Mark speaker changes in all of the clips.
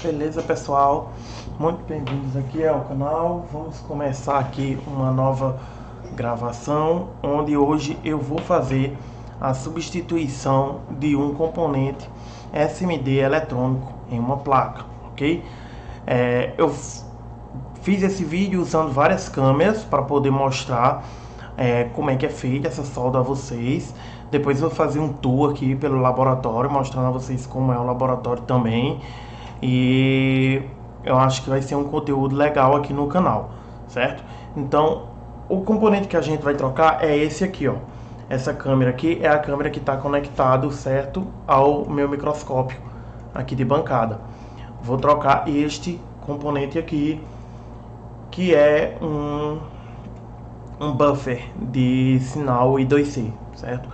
Speaker 1: Beleza, pessoal? Muito bem-vindos aqui ao canal. Vamos começar aqui uma nova gravação, onde hoje eu vou fazer a substituição de um componente SMD eletrônico em uma placa, ok? Eu fiz esse vídeo usando várias câmeras para poder mostrar como é que é feita essa solda a vocês. Depois eu vou fazer um tour aqui pelo laboratório, mostrando a vocês como é o laboratório também. E eu acho que vai ser um conteúdo legal aqui no canal, certo? Então, o componente que a gente vai trocar é esse aqui, ó. Essa câmera aqui é a câmera que está conectado, certo, ao meu microscópio aqui de bancada. Vou trocar este componente aqui, que é um buffer de sinal I2C, certo?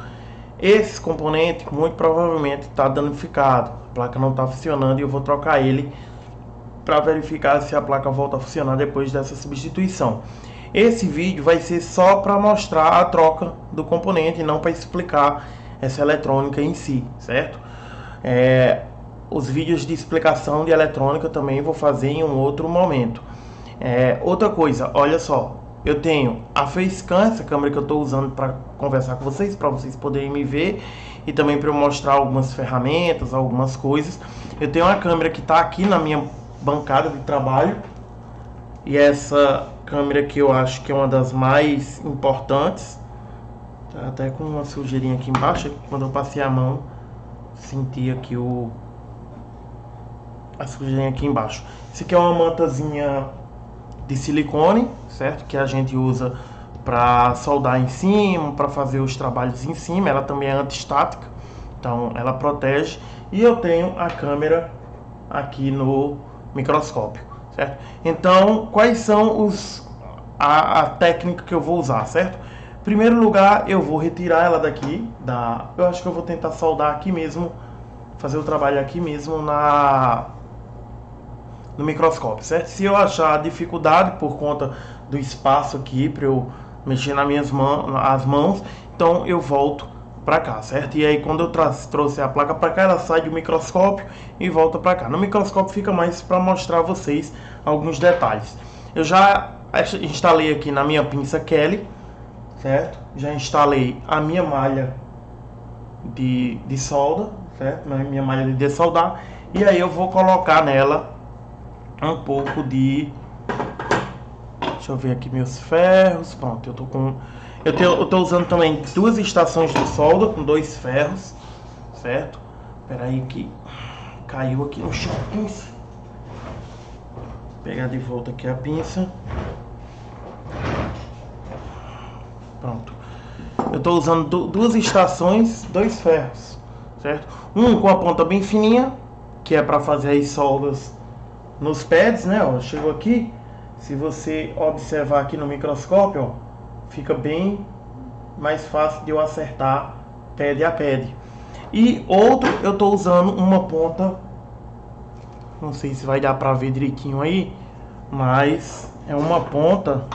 Speaker 1: Esse componente muito provavelmente está danificado, a placa não está funcionando e eu vou trocar ele para verificar se a placa volta a funcionar depois dessa substituição. Esse vídeo vai ser só para mostrar a troca do componente e não para explicar essa eletrônica em si, certo? Os vídeos de explicação de eletrônica também vou fazer em um outro momento. Outra coisa, olha só, eu tenho a Facecam, essa câmera que eu estou usando para conversar com vocês, para vocês poderem me ver e também para eu mostrar algumas ferramentas, algumas coisas. Eu tenho uma câmera que está aqui na minha bancada de trabalho, e essa câmera que eu acho que é uma das mais importantes. Tá até com uma sujeirinha aqui embaixo, quando eu passei a mão senti aqui a sujeirinha aqui embaixo. Esse aqui é uma mantazinha de silicone, certo? Que a gente usa para soldar em cima, para fazer os trabalhos em cima. Ela também é anti-estática, então ela protege. E eu tenho a câmera aqui no microscópio, certo? Então, quais são a técnica que eu vou usar, certo? Em primeiro lugar, eu vou retirar ela daqui, eu acho que eu vou tentar soldar aqui mesmo, fazer o trabalho aqui mesmo no microscópio, certo? Se eu achar dificuldade por conta do espaço aqui para eu mexer as mãos, então eu volto para cá, certo? E aí quando eu trouxe a placa para cá, ela sai do microscópio e volta para cá. No microscópio fica mais para mostrar a vocês alguns detalhes. Eu já instalei aqui na minha pinça Kelly, certo? Já instalei a minha malha de solda, certo? Minha malha de desoldar. E aí eu vou colocar nela um pouco de... Deixa eu ver aqui meus ferros. Pronto, eu tô usando também duas estações de solda com 2 ferros, certo? Espera aí que caiu aqui no chão a pinça. Vou pegar de volta aqui a pinça. Pronto. Eu tô usando duas estações, 2 ferros, certo? Um com a ponta bem fininha, que é para fazer as soldas nos pads, né? Ó, chegou aqui. Se você observar aqui no microscópio, ó, fica bem mais fácil de eu acertar pad a pad. E outro, eu tô usando uma ponta, não sei se vai dar para ver direitinho aí, mas é uma ponta.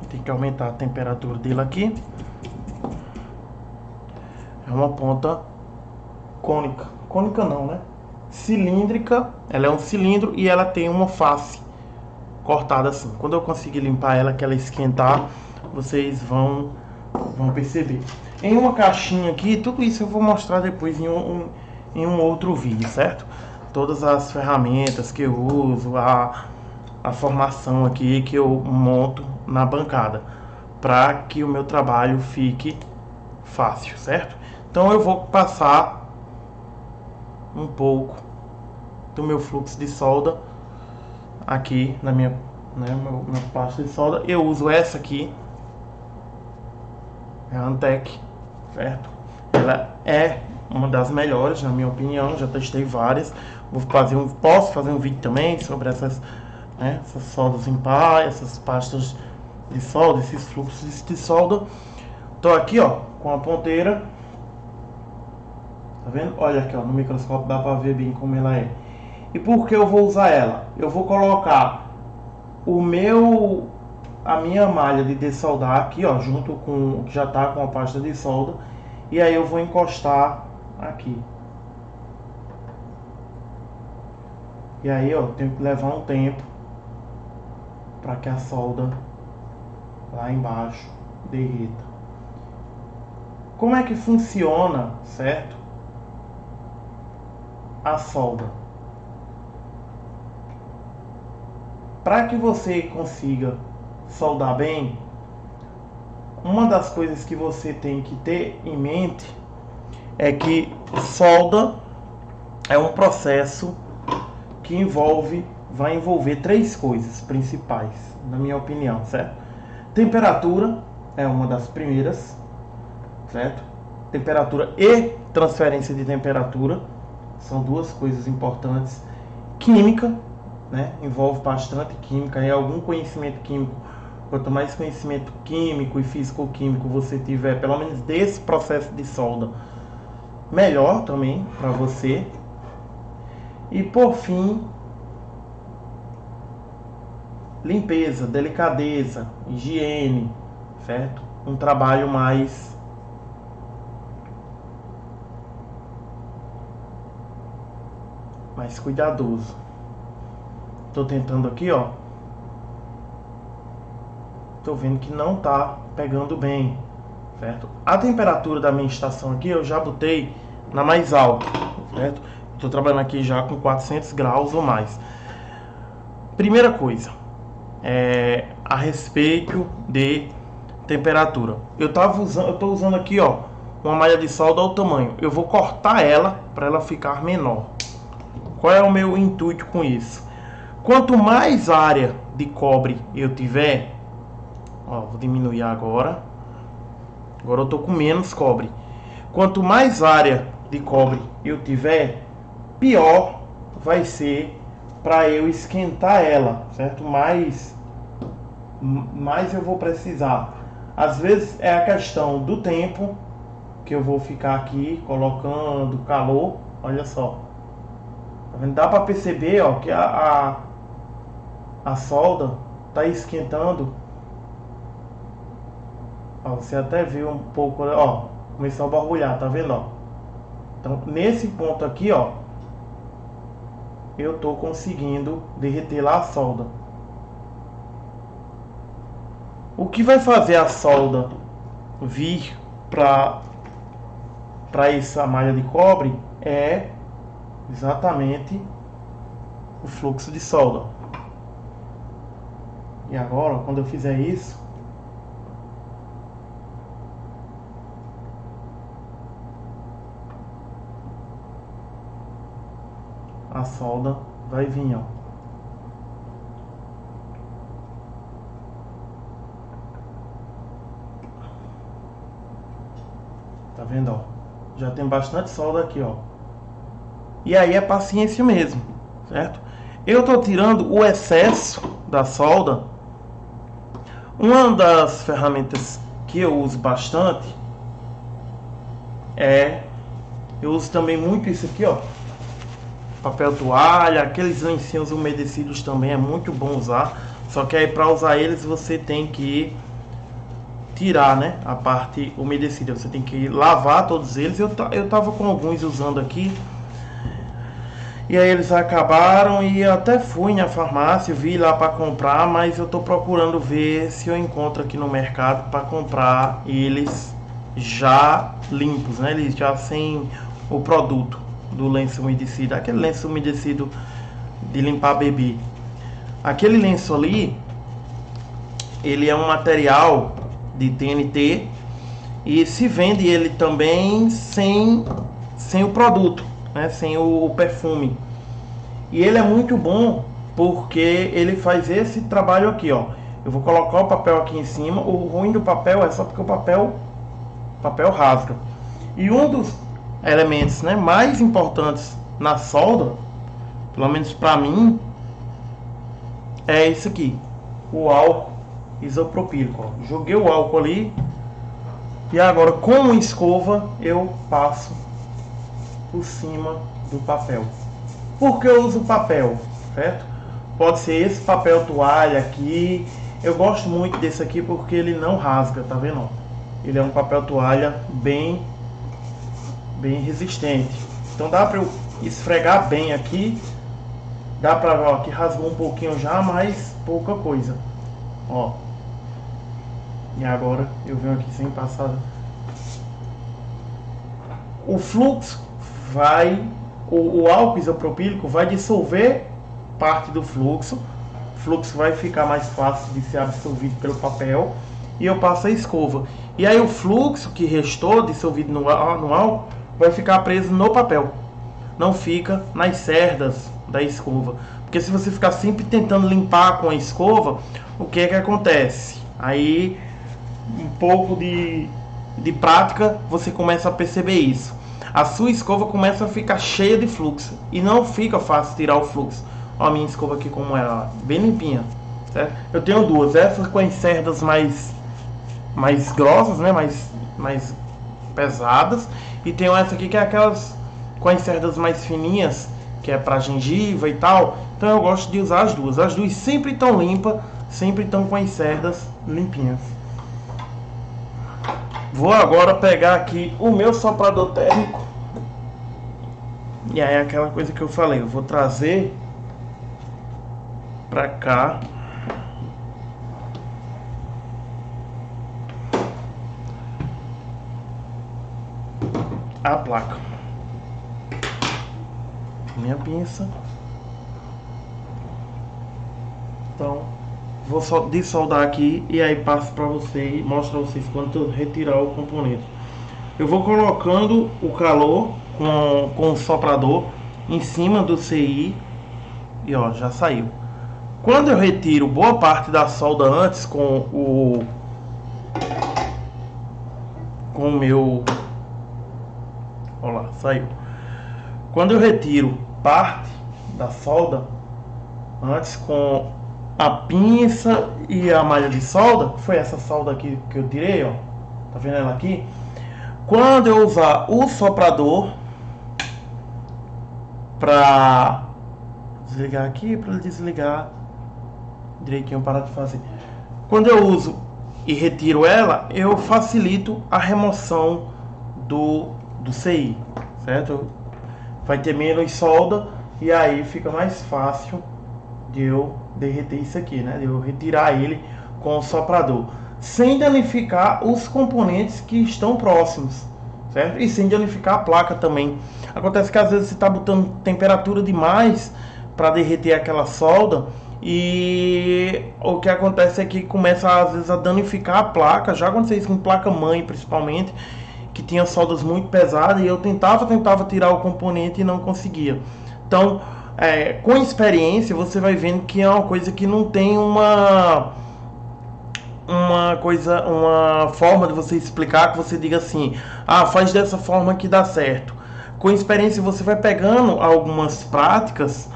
Speaker 1: Tem que aumentar a temperatura dele aqui. É uma ponta cônica. Cônica não, né? Cilíndrica. Ela é um cilindro e ela tem uma face cortada assim. Quando eu conseguir limpar ela, que ela esquentar, vocês vão perceber. Em uma caixinha aqui, tudo isso eu vou mostrar depois em um outro vídeo, certo? Todas as ferramentas que eu uso, a formação aqui que eu monto na bancada, para que o meu trabalho fique fácil, certo? Então eu vou passar um pouco do meu fluxo de solda aqui na minha pasta de solda. Eu uso essa aqui, é a Antec, certo? Ela é uma das melhores na minha opinião, já testei várias. Posso fazer um vídeo também sobre essas soldas em pá, essas pastas de solda, esses fluxos de solda. Tô aqui, ó, com a ponteira. Tá vendo? Olha aqui, ó, no microscópio dá pra ver bem como ela é. E por que eu vou usar ela? Eu vou colocar a minha malha de dessoldar aqui, ó, junto com o que já tá com a pasta de solda. E aí eu vou encostar aqui. E aí, ó, tem que levar um tempo para que a solda lá embaixo derreta. Como é que funciona, certo? A solda. Para que você consiga soldar bem, uma das coisas que você tem que ter em mente é que solda é um processo que vai envolver três coisas principais, na minha opinião, certo? Temperatura é uma das primeiras, certo? Temperatura e transferência de temperatura são duas coisas importantes. Química, né? Envolve bastante química e algum conhecimento químico. Quanto mais conhecimento químico e físico-químico você tiver, pelo menos desse processo de solda, melhor também para você. E por fim, limpeza, delicadeza, higiene, certo? Um trabalho mais cuidadoso. Tô tentando aqui, ó. Tô vendo que não tá pegando bem, certo? A temperatura da minha estação aqui eu já botei na mais alta, certo? Tô trabalhando aqui já com 400 graus ou mais. Primeira coisa, a respeito de temperatura. Eu tô usando aqui, ó, uma malha de solda ao tamanho. Eu vou cortar ela para ela ficar menor. Qual é o meu intuito com isso? Quanto mais área de cobre eu tiver, ó, vou diminuir agora. Agora eu tô com menos cobre. Quanto mais área de cobre eu tiver, pior vai ser para eu esquentar ela, certo? Mais eu vou precisar. Às vezes é a questão do tempo que eu vou ficar aqui colocando calor. Olha só, tá vendo? Dá para perceber, ó, que a solda tá esquentando. Ó, você até viu um pouco, ó, começou a borbulhar, tá vendo, ó? Então nesse ponto aqui, ó, eu tô conseguindo derreter lá a solda. O que vai fazer a solda vir para essa malha de cobre é exatamente o fluxo de solda. E agora, quando eu fizer isso, a solda vai vir, ó. Tá vendo, ó? Já tem bastante solda aqui, ó. E aí é paciência mesmo, certo? Eu tô tirando o excesso da solda. Uma das ferramentas que eu uso bastante eu uso também muito isso aqui, ó. Papel toalha, aqueles lencinhos umedecidos também é muito bom usar. Só que aí para usar eles você tem que tirar, né, a parte umedecida. Você tem que lavar todos eles. Eu tava com alguns usando aqui. E aí eles acabaram e eu até fui na farmácia, vi lá para comprar, mas eu tô procurando ver se eu encontro aqui no mercado para comprar eles já limpos, né? Eles já sem o produto do lenço umedecido, aquele lenço umedecido de limpar bebê. Aquele lenço ali, ele é um material de TNT e se vende ele também sem o produto, né? Sem o perfume. E ele é muito bom porque ele faz esse trabalho aqui, ó. Eu vou colocar o papel aqui em cima. O ruim do papel é só porque o papel rasga. E um dos elementos, né, mais importantes na solda, pelo menos para mim, é isso aqui, o álcool isopropílico, ó. Joguei o álcool ali e agora com escova eu passo por cima do papel. Por que eu uso papel, certo? Pode ser esse papel toalha aqui. Eu gosto muito desse aqui porque ele não rasga, tá vendo? Ele é um papel toalha bem resistente. Então dá para eu esfregar bem aqui Dá pra ver, ó, que rasgou um pouquinho já, mas pouca coisa. Ó. E agora eu venho aqui sem passar. O fluxo vai, o álcool isopropílico vai dissolver parte do fluxo. O fluxo vai ficar mais fácil de ser absorvido pelo papel. E eu passo a escova. E aí o fluxo que restou dissolvido no álcool vai ficar preso no papel. Não fica nas cerdas da escova. Porque se você ficar sempre tentando limpar com a escova, o que é que acontece? Aí um pouco de prática, você começa a perceber isso. A sua escova começa a ficar cheia de fluxo e não fica fácil tirar o fluxo. Ó, a minha escova aqui como ela, bem limpinha, certo? Eu tenho duas, essas com as cerdas mais grossas, né, mais pesadas, e tenho essa aqui que é aquelas com as cerdas mais fininhas, que é para gengiva e tal. Então eu gosto de usar as duas. As duas sempre estão limpas, sempre estão com as cerdas limpinhas. Vou agora pegar aqui o meu soprador térmico. E aí aquela coisa que eu falei, eu vou trazer pra cá. A placa. Minha pinça. Então vou só dissoldar aqui e aí passo para vocês, mostro para vocês quando eu retirar o componente. Eu vou colocando o calor com o soprador em cima do CI e ó, já saiu. Quando eu retiro boa parte da solda antes com o meu, olha lá, saiu. Quando eu retiro parte da solda antes com a pinça e a malha de solda, foi essa solda aqui que eu tirei, ó, tá vendo ela aqui? Quando eu usar o soprador para desligar aqui, para desligar direitinho, parar de fazer. Quando eu uso e retiro ela, eu facilito a remoção do CI, certo? Vai ter menos solda e aí fica mais fácil de eu derreter isso aqui, né? De eu retirar ele com o soprador, sem danificar os componentes que estão próximos, certo? E sem danificar a placa também. Acontece que às vezes você está botando temperatura demais para derreter aquela solda e o que acontece é que começa às vezes a danificar a placa. Já aconteceu isso com placa mãe principalmente, que tinha soldas muito pesadas e eu tentava tirar o componente e não conseguia. Então, com experiência você vai vendo que é uma coisa que não tem uma forma de você explicar que você diga assim, ah, faz dessa forma que dá certo. Com experiência você vai pegando algumas práticas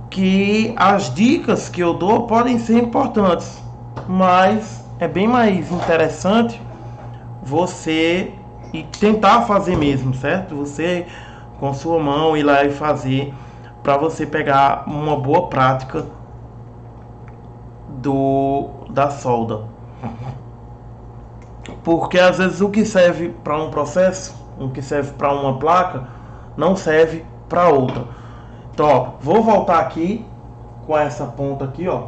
Speaker 1: que as dicas que eu dou podem ser importantes, mas é bem mais interessante você e tentar fazer mesmo, certo? Você com sua mão ir lá e fazer, para você pegar uma boa prática da solda. Porque às vezes o que serve para um processo, o que serve para uma placa, não serve para outra. Então, ó, vou voltar aqui com essa ponta aqui, ó.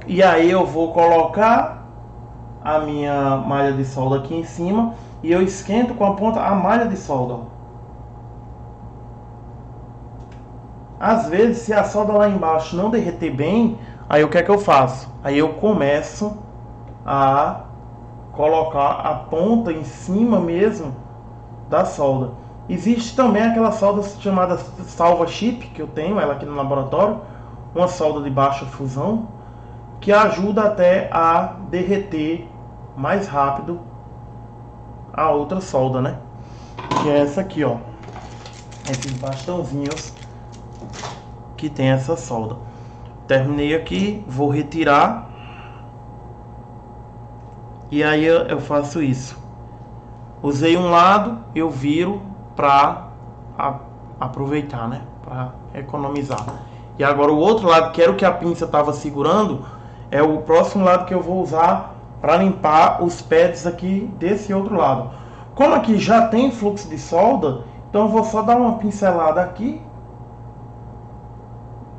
Speaker 1: E aí eu vou colocar a minha malha de solda aqui em cima e eu esquento com a ponta a malha de solda, ó. Às vezes, se a solda lá embaixo não derreter bem, aí o que é que eu faço? Aí eu começo a colocar a ponta em cima mesmo da solda. Existe também aquela solda chamada salva chip, que eu tenho ela aqui no laboratório, uma solda de baixa fusão, que ajuda até a derreter mais rápido a outra solda, né? Que é essa aqui, ó. Esses bastãozinhos que tem essa solda. Terminei aqui, vou retirar. E aí eu faço isso. Usei um lado, eu viro para aproveitar, né? Para economizar. E agora o outro lado, que era o que a pinça estava segurando, é o próximo lado que eu vou usar para limpar os pads aqui desse outro lado. Como aqui já tem fluxo de solda, Então eu vou só dar uma pincelada aqui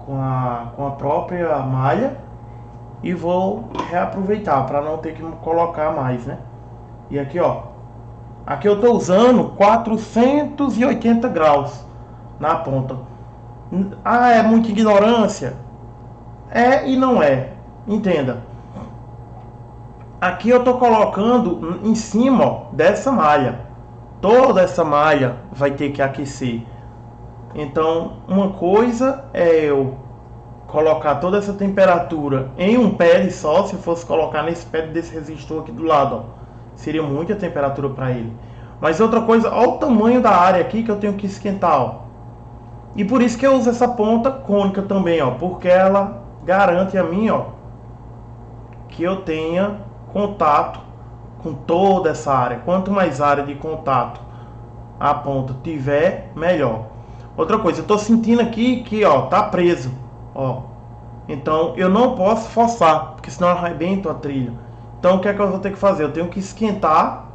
Speaker 1: com a própria malha e vou reaproveitar para não ter que colocar mais, né? E aqui, ó, aqui eu tô usando 480 graus na ponta. Ah, é muita ignorância? É e não é. Entenda. Aqui eu tô colocando em cima, ó, dessa malha. Toda essa malha vai ter que aquecer. Então, uma coisa é eu colocar toda essa temperatura em um pad só. Se eu fosse colocar nesse pad desse resistor aqui do lado, ó, seria muita temperatura para ele. Mas outra coisa, olha o tamanho da área aqui que eu tenho que esquentar, ó. E por isso que eu uso essa ponta cônica também, ó, porque ela garante a mim, ó, que eu tenha contato com toda essa área. Quanto mais área de contato a ponta tiver, melhor. Outra coisa, eu tô sentindo aqui que, ó, tá preso, ó. Então eu não posso forçar, porque senão eu arrebento a trilha. Então o que é que eu vou ter que fazer? Eu tenho que esquentar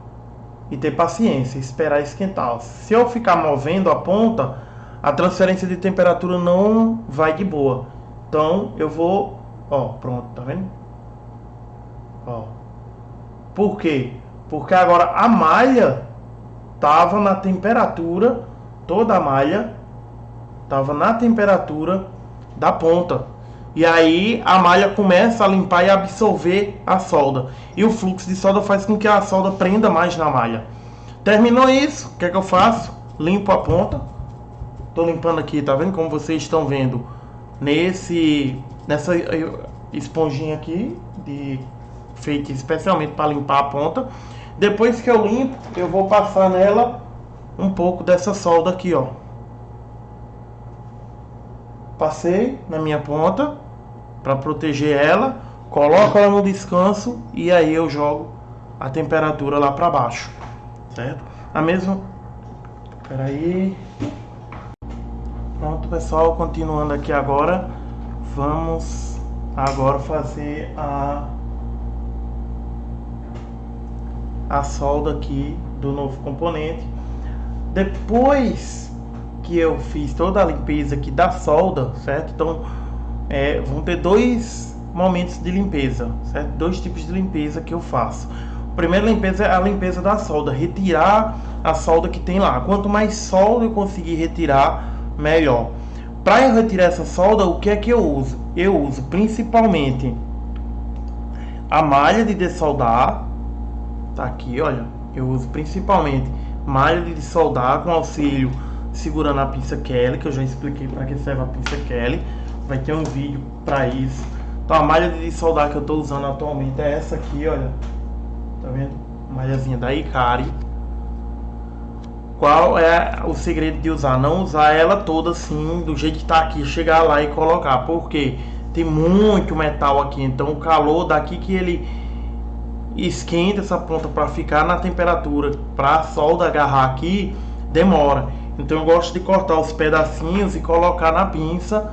Speaker 1: e ter paciência, esperar esquentar. Se eu ficar movendo a ponta, a transferência de temperatura não vai de boa. Então eu vou, ó, pronto, tá vendo? Ó. Por quê? Porque agora a malha tava na temperatura, toda a malha tava na temperatura da ponta. E aí a malha começa a limpar e absorver a solda. E o fluxo de solda faz com que a solda prenda mais na malha. Terminou isso, o que é que eu faço? Limpo a ponta. Tô limpando aqui, tá vendo? Como vocês estão vendo nessa esponjinha aqui feita especialmente para limpar a ponta. Depois que eu limpo, eu vou passar nela um pouco dessa solda aqui, ó. Passei na minha ponta para proteger ela, coloco ela no descanso e aí eu jogo a temperatura lá para baixo, certo? A mesma. Espera aí. Pronto, pessoal, continuando aqui agora, vamos agora fazer a solda aqui do novo componente. Depois que eu fiz toda a limpeza aqui da solda, certo? Então vão ter dois momentos de limpeza, certo? Dois tipos de limpeza que eu faço. A primeira limpeza é a limpeza da solda, retirar a solda que tem lá. Quanto mais solda eu conseguir retirar, melhor. Para eu retirar essa solda, o que é que eu uso? Eu uso principalmente a malha de dessoldar. Tá aqui, olha. Eu uso principalmente malha de dessoldar com auxílio segurando a pinça Kelly, que eu já expliquei para que serve a pinça Kelly. Vai ter um vídeo para isso. Então a malha de dessoldar que eu estou usando atualmente é essa aqui, olha. Tá vendo? Malhazinha da Ikari. Qual é o segredo de usar? Não usar ela toda assim, do jeito que tá aqui, chegar lá e colocar. Porque tem muito metal aqui, então o calor daqui que ele esquenta essa ponta para ficar na temperatura, para a solda agarrar aqui, demora. Então eu gosto de cortar os pedacinhos e colocar na pinça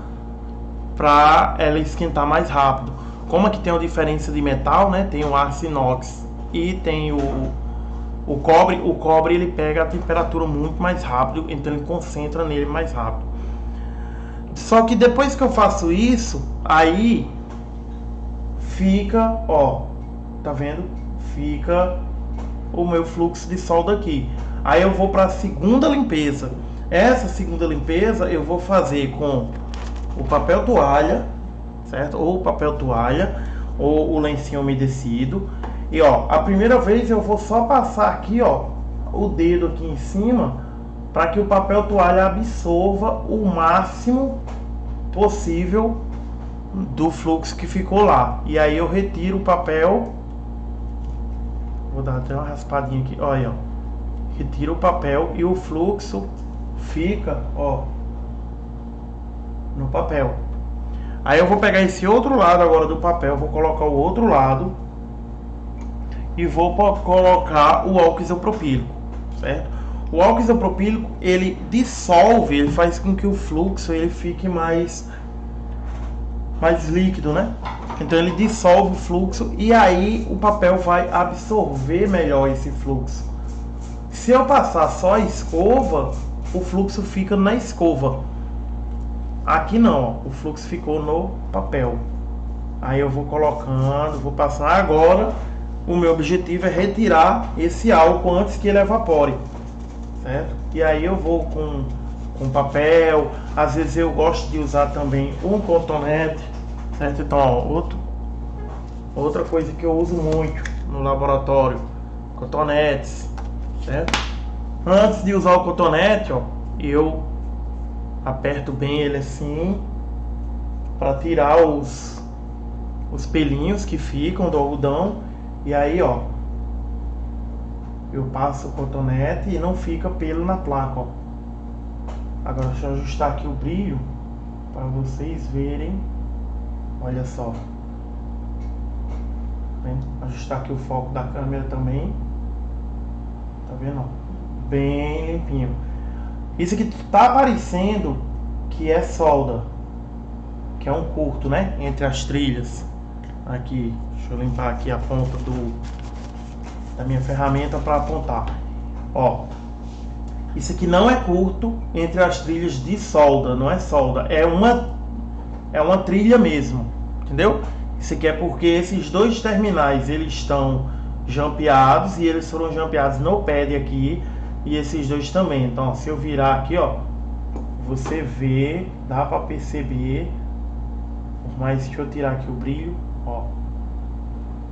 Speaker 1: para ela esquentar mais rápido. Como aqui tem uma diferença de metal, né? Tem o aço inox e tem o cobre ele pega a temperatura muito mais rápido, então ele concentra nele mais rápido. Só que depois que eu faço isso, aí fica, ó, tá vendo? Fica o meu fluxo de solda aqui. Aí eu vou para a segunda limpeza. Essa segunda limpeza eu vou fazer com o papel toalha, certo? Ou o papel toalha, ou o lencinho umedecido. E ó, a primeira vez eu vou só passar aqui, ó, o dedo aqui em cima, para que o papel toalha absorva o máximo possível do fluxo que ficou lá. E aí eu retiro o papel. Vou dar até uma raspadinha aqui, olha, ó. Retiro o papel e o fluxo fica, ó, no papel. Aí eu vou pegar esse outro lado agora do papel, vou colocar o outro lado e vou colocar o álcool isopropílico, certo? O álcool isopropílico, ele dissolve, ele faz com que o fluxo ele fique mais líquido, né? Então ele dissolve o fluxo e aí o papel vai absorver melhor esse fluxo. Se eu passar só a escova, o fluxo fica na escova. Aqui não, ó, o fluxo ficou no papel. Aí eu vou colocando, vou passando. Agora o meu objetivo é retirar esse álcool antes que ele evapore, certo? E aí eu vou com papel. Às vezes eu gosto de usar também um cotonete, certo? Então, ó, outra coisa que eu uso muito no laboratório, cotonetes, certo? Antes de usar o cotonete, ó, eu aperto bem ele assim para tirar os pelinhos que ficam do algodão. E aí, ó, eu passo o cotonete e não fica pelo na placa, ó. Agora deixa eu ajustar aqui o brilho para vocês verem. Olha só. Ajustar aqui o foco da câmera também. Tá vendo? Bem limpinho. Isso aqui tá parecendo que é solda, que é um curto, né? Entre as trilhas. Aqui, deixa eu limpar aqui a ponta da minha ferramenta para apontar. Ó, isso aqui não é curto entre as trilhas de solda, não é solda, é uma trilha mesmo, entendeu? Isso aqui é porque esses dois terminais eles estão jampeados e eles foram jampeados no pad aqui, e esses dois também. Então, ó, se eu virar aqui, ó, você vê, dá para perceber. Mas deixa eu tirar aqui o brilho, ó,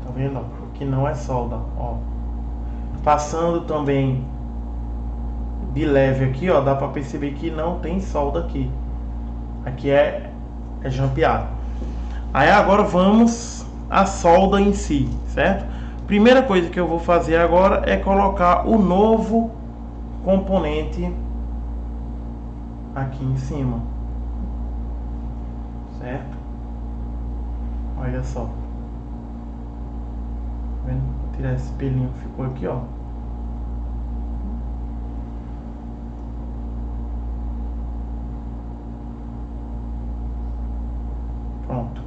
Speaker 1: tá vendo? Que não é solda, ó. Passando também de leve aqui, ó, dá para perceber que não tem solda aqui. Aqui é jampeado. Aí agora vamos à solda em si, certo? Primeira coisa que eu vou fazer agora é colocar o novo componente aqui em cima, certo? Olha só, tá vendo? Vou tirar esse pelinho que ficou aqui, ó. Pronto.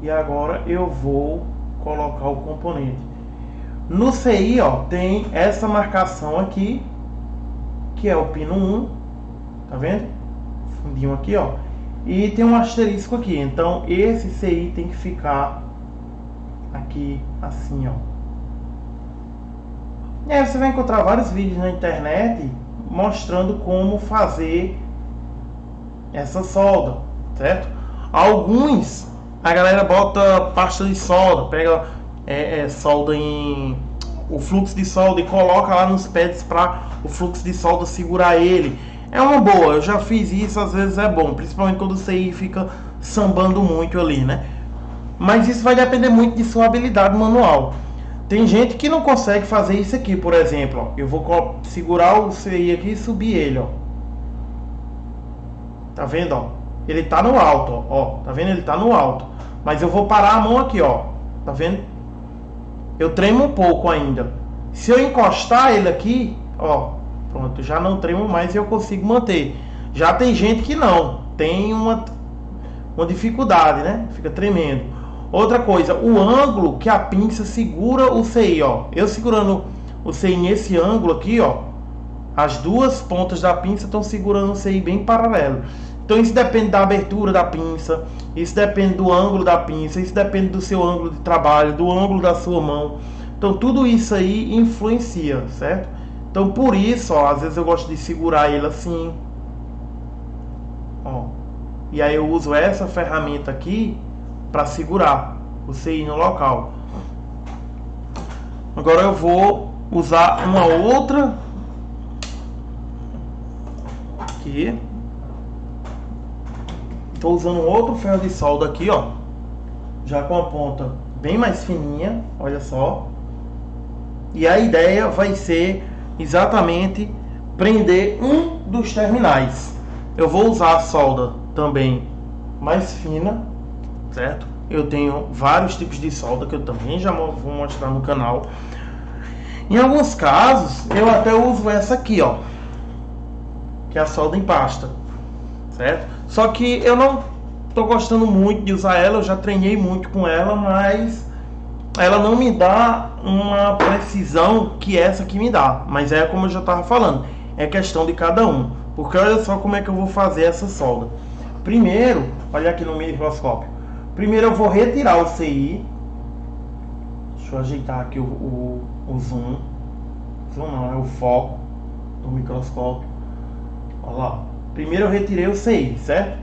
Speaker 1: E agora eu vou colocar o componente. No CI, ó, tem essa marcação aqui, que é o pino 1, tá vendo? Fundinho aqui, ó. E tem um asterisco aqui, então esse CI tem que ficar aqui assim, ó. E aí você vai encontrar vários vídeos na internet mostrando como fazer essa solda, certo? Alguns a galera bota pasta de solda, pega solda em o fluxo de solda e coloca lá nos pads para o fluxo de solda segurar ele. É uma boa, eu já fiz isso, às vezes é bom, principalmente quando o CI fica sambando muito ali, né? Mas isso vai depender muito de sua habilidade manual. Tem gente que não consegue fazer isso aqui, por exemplo, ó. Eu vou segurar o CI aqui e subir ele, ó. Tá vendo, ó? Ele tá no alto, ó. Tá vendo? Ele tá no alto. Mas eu vou parar a mão aqui, ó. Tá vendo? Eu tremo um pouco ainda. Se eu encostar ele aqui, ó, pronto, já não tremo mais e eu consigo manter. Já tem gente que não, tem uma dificuldade, né? Fica tremendo. Outra coisa, o ângulo que a pinça segura o CI, ó. Eu segurando o CI nesse ângulo aqui, ó, as duas pontas da pinça estão segurando o CI bem paralelo. Então isso depende da abertura da pinça, isso depende do ângulo da pinça, isso depende do seu ângulo de trabalho, do ângulo da sua mão. Então tudo isso aí influencia, certo? Então por isso, ó, às vezes eu gosto de segurar ele assim, ó. E aí eu uso essa ferramenta aqui para segurar o CI no local. Agora eu vou usar uma outra aqui. Estou usando um outro ferro de solda aqui, ó, já com a ponta bem mais fininha, olha só. E a ideia vai ser exatamente prender um dos terminais. Eu vou usar a solda também mais fina, certo? Eu tenho vários tipos de solda que eu também já vou mostrar no canal. Em alguns casos eu até uso essa aqui, ó, que é a solda em pasta, certo? Só que eu não tô gostando muito de usar ela, eu já treinei muito com ela, mas ela não me dá uma precisão que essa aqui me dá. Mas é como eu já estava falando, é questão de cada um. Porque olha só como é que eu vou fazer essa solda. Primeiro, olha aqui no microscópio. Primeiro eu vou retirar o CI. Deixa eu ajeitar aqui o zoom. Zoom não, é o foco do microscópio. Olha lá. Primeiro eu retirei o CI, certo?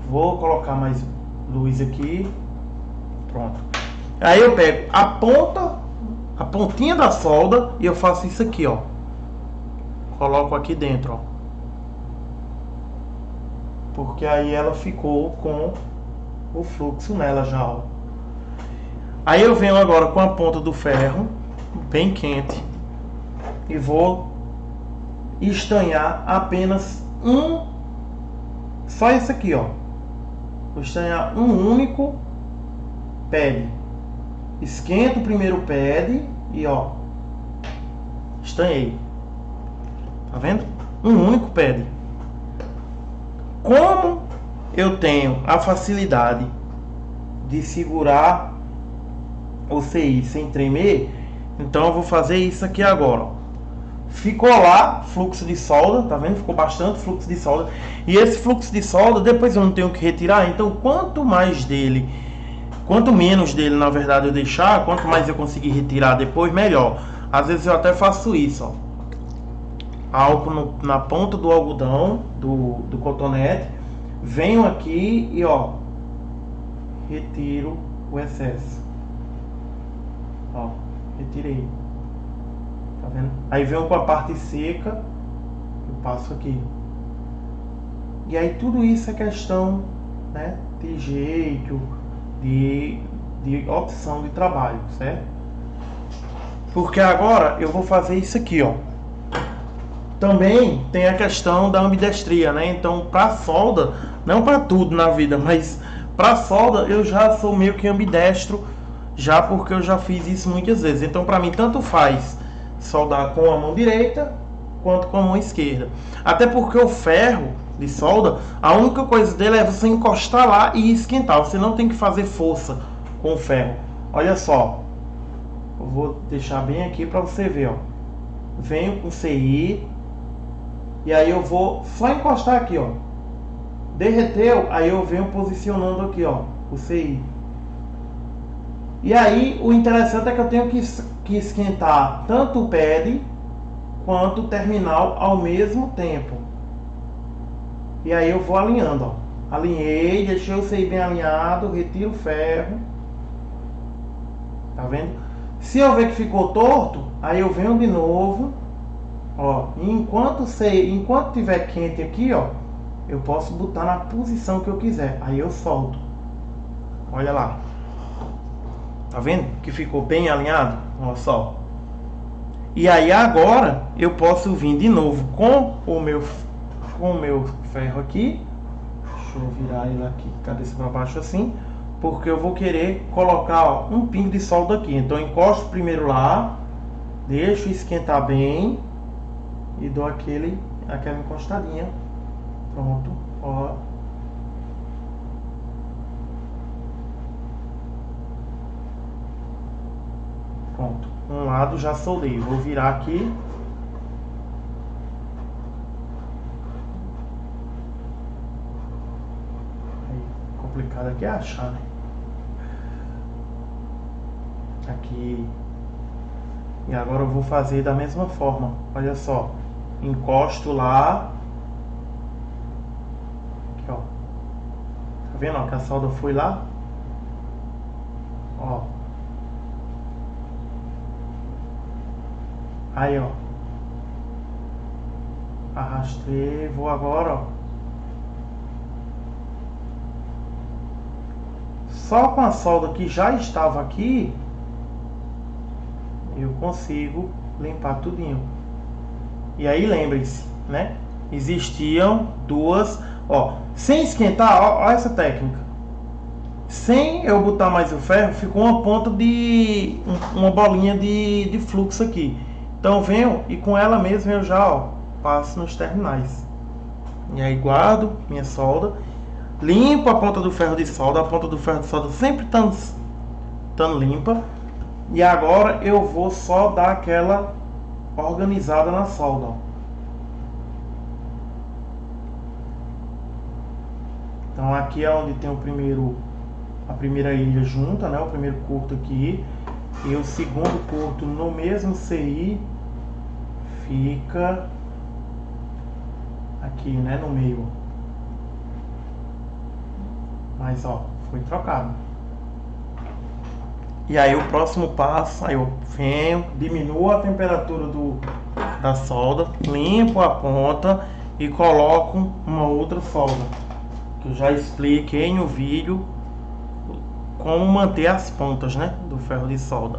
Speaker 1: Vou colocar mais luz aqui. Pronto. Aí eu pego a pontinha da solda e eu faço isso aqui, ó. Coloco aqui dentro, ó. Porque aí ela ficou com o fluxo nela já, ó. Aí eu venho agora com a ponta do ferro bem quente e vou estanhar apenas só esse aqui, ó. Vou estanhar um único pad. Esquento o primeiro pad e ó, estanhei. Tá vendo? Um único pad. Como eu tenho a facilidade de segurar o CI sem tremer, então eu vou fazer isso aqui agora, ó. Ficou lá fluxo de solda, tá vendo? Ficou bastante fluxo de solda. E esse fluxo de solda, depois eu não tenho que retirar. Então quanto menos dele, na verdade, eu deixar, quanto mais eu conseguir retirar depois, melhor. Às vezes eu até faço isso, ó. Álcool na ponta do algodão, do cotonete. Venho aqui e ó, retiro o excesso. Ó, retirei. Tá vendo? Aí venho com a parte seca, eu passo aqui. E aí tudo isso é questão, né, de jeito, de opção de trabalho, certo? Porque agora eu vou fazer isso aqui, ó. Também tem a questão da ambidestria, né? Então, para solda, não para tudo na vida, mas para solda eu já sou meio que ambidestro, já porque eu já fiz isso muitas vezes. Então, para mim, tanto faz soldar com a mão direita quanto com a mão esquerda. Até porque o ferro de solda, a única coisa dele é você encostar lá e esquentar. Você não tem que fazer força com o ferro. Olha só, eu vou deixar bem aqui para você ver, ó. Venho com CI e aí eu vou só encostar aqui, ó. Derreteu, aí eu venho posicionando aqui, ó, o CI. E aí o interessante é que eu tenho que esquentar tanto o pad quanto o terminal ao mesmo tempo. E aí eu vou alinhando, ó. Alinhei, deixei o CI bem alinhado, retiro o ferro. Tá vendo? Se eu ver que ficou torto, aí eu venho de novo, ó. E enquanto tiver quente aqui, ó, eu posso botar na posição que eu quiser. Aí eu solto. Olha lá. Tá vendo que ficou bem alinhado? Olha só. E aí agora eu posso vir de novo com o meu ferro aqui. Deixa eu virar ele aqui, cabeça para baixo assim, porque eu vou querer colocar, ó, um pingo de solda aqui. Então eu encosto primeiro lá, deixo esquentar bem e dou aquela encostadinha. Pronto, ó. Pronto, um lado já soldei. Vou virar aqui. Complicado aqui é achar, né? Aqui. E agora eu vou fazer da mesma forma. Olha só. Encosto lá. Aqui, ó. Tá vendo, ó, que a solda foi lá? Ó. Aí, ó. Arrastei. Vou agora, ó. Só com a solda que já estava aqui, eu consigo limpar tudinho. E aí lembrem-se, né? Existiam duas, ó, sem esquentar, ó essa técnica. Sem eu botar mais o ferro, ficou uma ponta de uma bolinha de fluxo aqui. Então venho e com ela mesmo eu já, ó, passo nos terminais. E aí guardo minha solda. Limpo a ponta do ferro de solda. A ponta do ferro de solda sempre estando limpa. E agora eu vou só dar aquela organizada na solda, ó. Então aqui é onde tem a primeira ilha junta, né? O primeiro curto aqui. E o segundo curto no mesmo CI fica aqui, né? No meio. Mas ó, foi trocado. E aí o próximo passo, aí eu venho, diminuo a temperatura da solda, limpo a ponta e coloco uma outra solda, que eu já expliquei no vídeo como manter as pontas, né, do ferro de solda.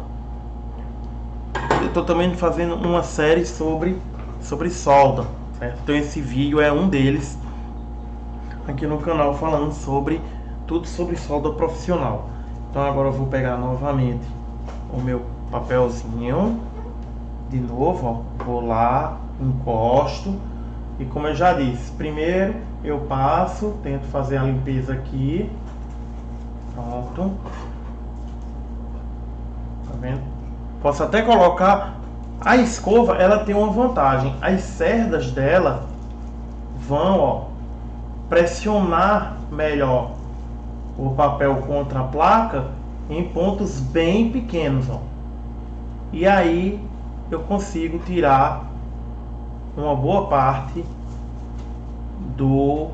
Speaker 1: Eu estou também fazendo uma série sobre solda, certo? Então esse vídeo é um deles aqui no canal, falando sobre tudo sobre solda profissional. Então agora eu vou pegar novamente o meu papelzinho, de novo, ó, vou lá, encosto, e como eu já disse, primeiro eu passo, tento fazer a limpeza aqui, pronto, tá vendo? Posso até colocar, a escova ela tem uma vantagem, as cerdas dela vão, ó, pressionar melhor o papel contra a placa em pontos bem pequenos, ó. E aí eu consigo tirar uma boa parte no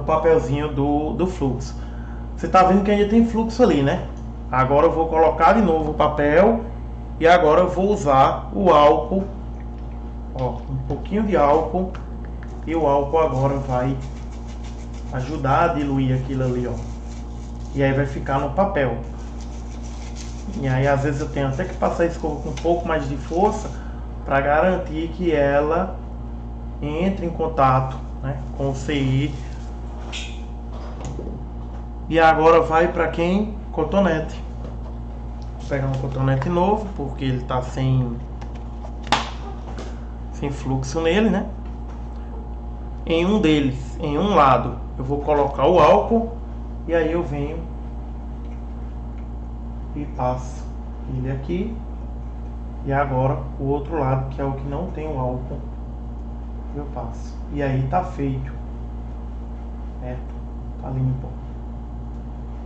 Speaker 1: papelzinho do fluxo. Você tá vendo que ainda tem fluxo ali, né? Agora eu vou colocar de novo o papel e agora eu vou usar o álcool, ó, um pouquinho de álcool, e o álcool agora vai ajudar a diluir aquilo ali, ó. E aí vai ficar no papel. E aí às vezes eu tenho até que passar a escova com um pouco mais de força para garantir que ela entre em contato, né, com o CI. E agora vai para quem? Cotonete. Vou pegar um cotonete novo, porque ele tá sem fluxo nele, né? Em um deles, em um lado, eu vou colocar o álcool e aí eu venho e passo ele aqui. E agora o outro lado, que é o que não tem o álcool, eu passo. E aí tá feito, certo? Tá limpo.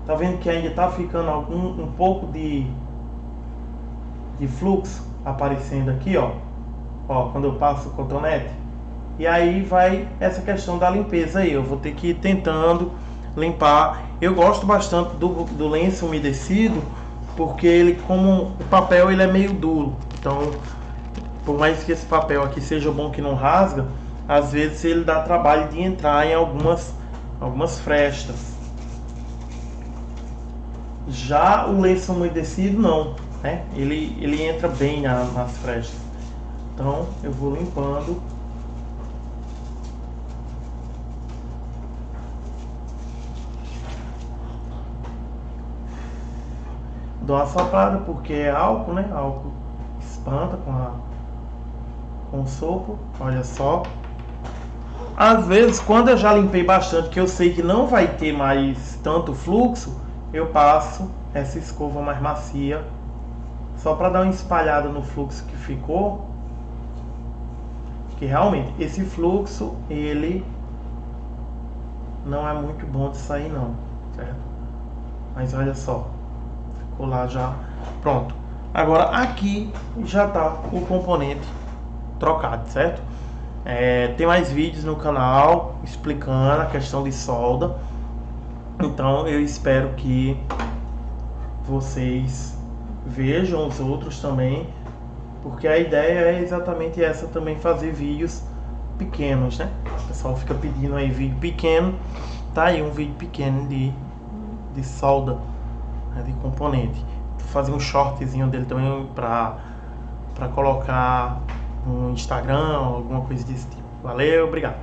Speaker 1: Tá vendo que ainda tá ficando um pouco de fluxo aparecendo aqui, ó. Ó, quando eu passo o cotonete. E aí vai essa questão da limpeza aí. Eu vou ter que ir tentando limpar. Eu gosto bastante do lenço umedecido, porque ele, como o papel, ele é meio duro. Então, por mais que esse papel aqui seja bom, que não rasga, às vezes ele dá trabalho de entrar em algumas frestas. Já o lenço umedecido não, né? Ele entra bem nas frestas. Então eu vou limpando. Dou uma soprada porque é álcool, né? Álcool espanta com o sopro. Olha só. Às vezes, quando eu já limpei bastante, que eu sei que não vai ter mais tanto fluxo, eu passo essa escova mais macia, só para dar uma espalhada no fluxo que ficou. Que realmente esse fluxo, ele não é muito bom de sair não, certo? Mas olha só, ficou lá já pronto. Agora aqui já tá o componente trocado, certo? Tem mais vídeos no canal explicando a questão de solda. Então eu espero que vocês vejam os outros também, porque a ideia é exatamente essa também, fazer vídeos pequenos, né? O pessoal fica pedindo aí vídeo pequeno, tá aí um vídeo pequeno de solda, né, de componente. Vou fazer um shortzinho dele também para colocar no Instagram, alguma coisa desse tipo. Valeu, obrigado.